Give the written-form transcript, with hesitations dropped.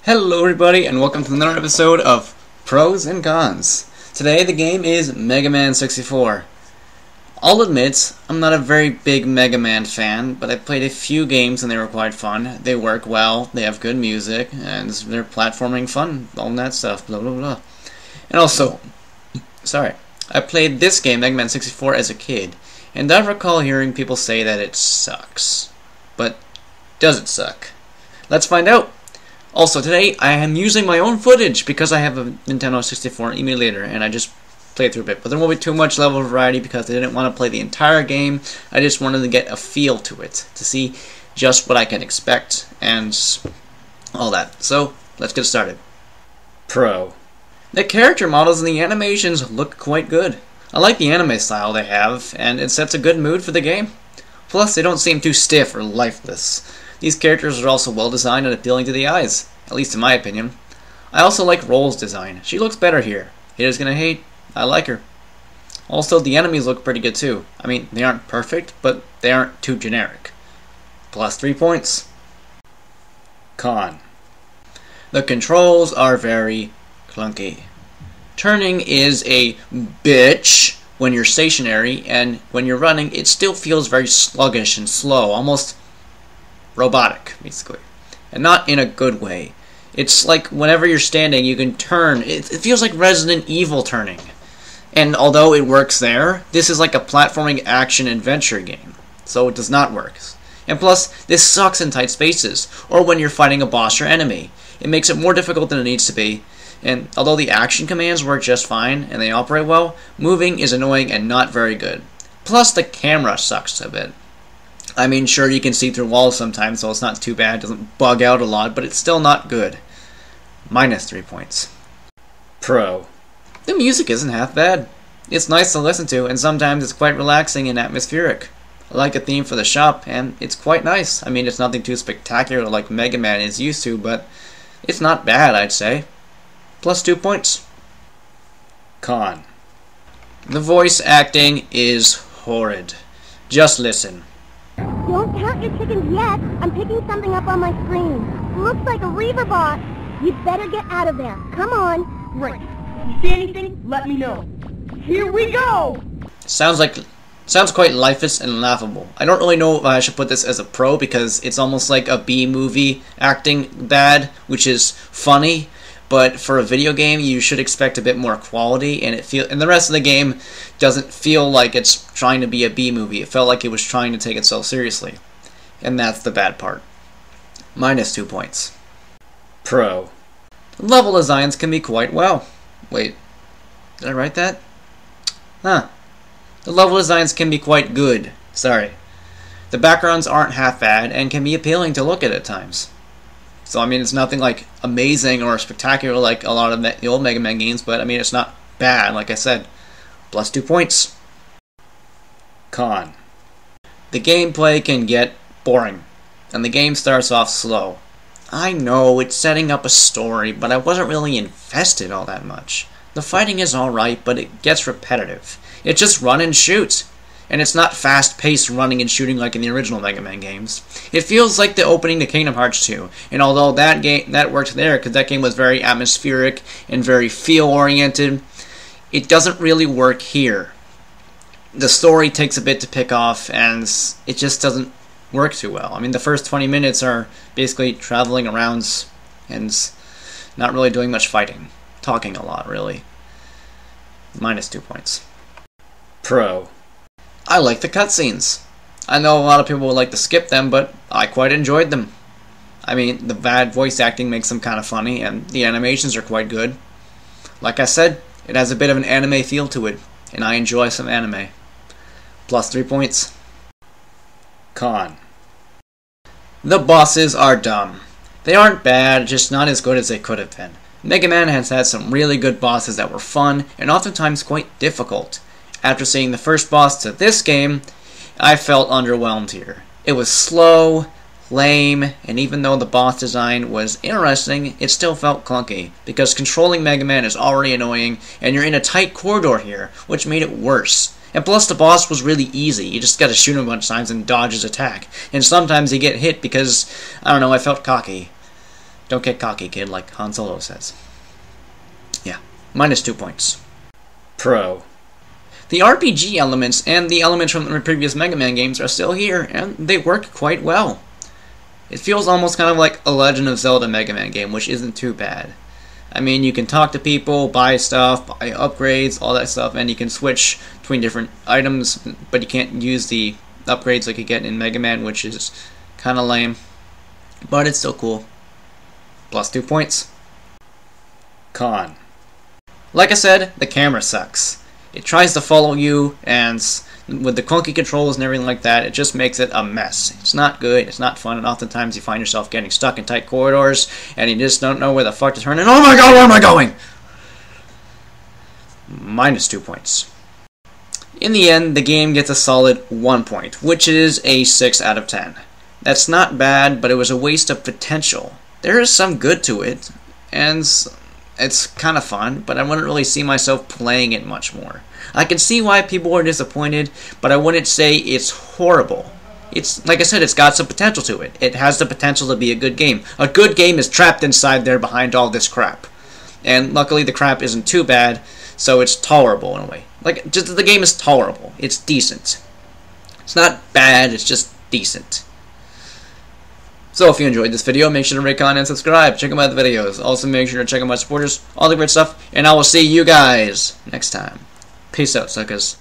Hello everybody and welcome to another episode of Pros and Cons. Today the game is Mega Man 64. I'll admit, I'm not a very big Mega Man fan, but I've played a few games and they were quite fun. They work well, they have good music, and they're platforming fun, all that stuff, blah blah blah. And also, I played this game, Mega Man 64, as a kid, and I recall hearing people say that it sucks. But does it suck? Let's find out! Also, today I am using my own footage because I have a Nintendo 64 emulator and I just played through a bit. But there won't be too much level of variety because I didn't want to play the entire game. I just wanted to get a feel to it, to see just what I can expect and all that. So, let's get started. Pro. The character models and the animations look quite good. I like the anime style they have, and it sets a good mood for the game. Plus, they don't seem too stiff or lifeless. These characters are also well designed and appealing to the eyes, at least in my opinion. I also like Roll's design. She looks better here. Haters gonna hate. I like her. Also, the enemies look pretty good too. I mean, they aren't perfect, but they aren't too generic. Plus 3 points. Con. The controls are very clunky. Turning is a bitch when you're stationary, and when you're running, it still feels very sluggish and slow, almost robotic, basically. And not in a good way. It's like whenever you're standing, you can turn. It feels like Resident Evil turning. And although it works there, this is like a platforming action-adventure game. So it does not work. And plus, this sucks in tight spaces, or when you're fighting a boss or enemy. It makes it more difficult than it needs to be. And although the action commands work just fine, and they operate well, moving is annoying and not very good. Plus, the camera sucks a bit. I mean, sure, you can see through walls sometimes, so it's not too bad. It doesn't bug out a lot, but it's still not good. Minus 3 points. Pro. The music isn't half bad. It's nice to listen to, and sometimes it's quite relaxing and atmospheric. I like the theme for the shop, and it's quite nice. I mean, it's nothing too spectacular like Mega Man is used to, but it's not bad, I'd say. Plus 2 points. Con. The voice acting is horrid. Just listen. Don't count your chickens yet. I'm picking something up on my screen. Looks like a Reaver bot. You'd better get out of there. Come on. Right. If you see anything, let me know. Here we go! Sounds quite lifeless and laughable. I don't really know if I should put this as a pro because it's almost like a B-movie acting bad, which is funny. But for a video game, you should expect a bit more quality, and the rest of the game doesn't feel like it's trying to be a B-movie. It felt like it was trying to take itself seriously, and that's the bad part. Minus 2 points. Pro. Level designs can be quite well. Wait, did I write that? Huh. The level designs can be quite good. Sorry. The backgrounds aren't half bad and can be appealing to look at times. So, I mean, it's nothing like amazing or spectacular like a lot of the old Mega Man games, but, I mean, it's not bad, like I said. Plus 2 points. Con. The gameplay can get boring, and the game starts off slow. I know it's setting up a story, but I wasn't really invested all that much. The fighting is alright, but it gets repetitive. It's just run and shoot. And it's not fast-paced running and shooting like in the original Mega Man games. It feels like the opening to Kingdom Hearts 2, and although that worked there because that game was very atmospheric and very feel-oriented, it doesn't really work here. The story takes a bit to pick off, and it just doesn't work too well. I mean, the first 20 minutes are basically traveling around and not really doing much fighting. Talking a lot, really. Minus 2 points. Pro. I like the cutscenes. I know a lot of people would like to skip them, but I quite enjoyed them. I mean, the bad voice acting makes them kind of funny, and the animations are quite good. Like I said, it has a bit of an anime feel to it, and I enjoy some anime. Plus 3 points. Con. The bosses are dumb. They aren't bad, just not as good as they could have been. Mega Man has had some really good bosses that were fun, and oftentimes quite difficult. After seeing the first boss to this game, I felt underwhelmed here. It was slow, lame, and even though the boss design was interesting, it still felt clunky, because controlling Mega Man is already annoying, and you're in a tight corridor here, which made it worse. And plus the boss was really easy, you just gotta shoot him a bunch of times and dodge his attack. And sometimes you get hit because, I don't know, I felt cocky. Don't get cocky, kid, like Han Solo says. Yeah, -2 points. Pro. The RPG elements and the elements from the previous Mega Man games are still here, and they work quite well. It feels almost kind of like a Legend of Zelda Mega Man game, which isn't too bad. I mean, you can talk to people, buy stuff, buy upgrades, all that stuff, and you can switch between different items, but you can't use the upgrades like you get in Mega Man, which is kind of lame. But it's still cool. +2 points. Con. Like I said, the camera sucks. It tries to follow you, and with the clunky controls and everything like that, it just makes it a mess. It's not good, it's not fun, and oftentimes you find yourself getting stuck in tight corridors, and you just don't know where the fuck to turn, and oh my god, where am I going? -2 points. In the end, the game gets a solid 1 point, which is a 6 out of 10. That's not bad, but it was a waste of potential. There is some good to it, and it's kind of fun, but I wouldn't really see myself playing it much more. I can see why people are disappointed, but I wouldn't say it's horrible. It's, like I said, it's got some potential to it. It has the potential to be a good game. A good game is trapped inside there behind all this crap. And luckily the crap isn't too bad, so it's tolerable in a way. Like, just the game is tolerable. It's decent. It's not bad, it's just decent. So if you enjoyed this video, make sure to rate, comment, and subscribe. Check out my other videos. Also make sure to check out my supporters, all the great stuff, and I will see you guys next time. Peace out, suckers.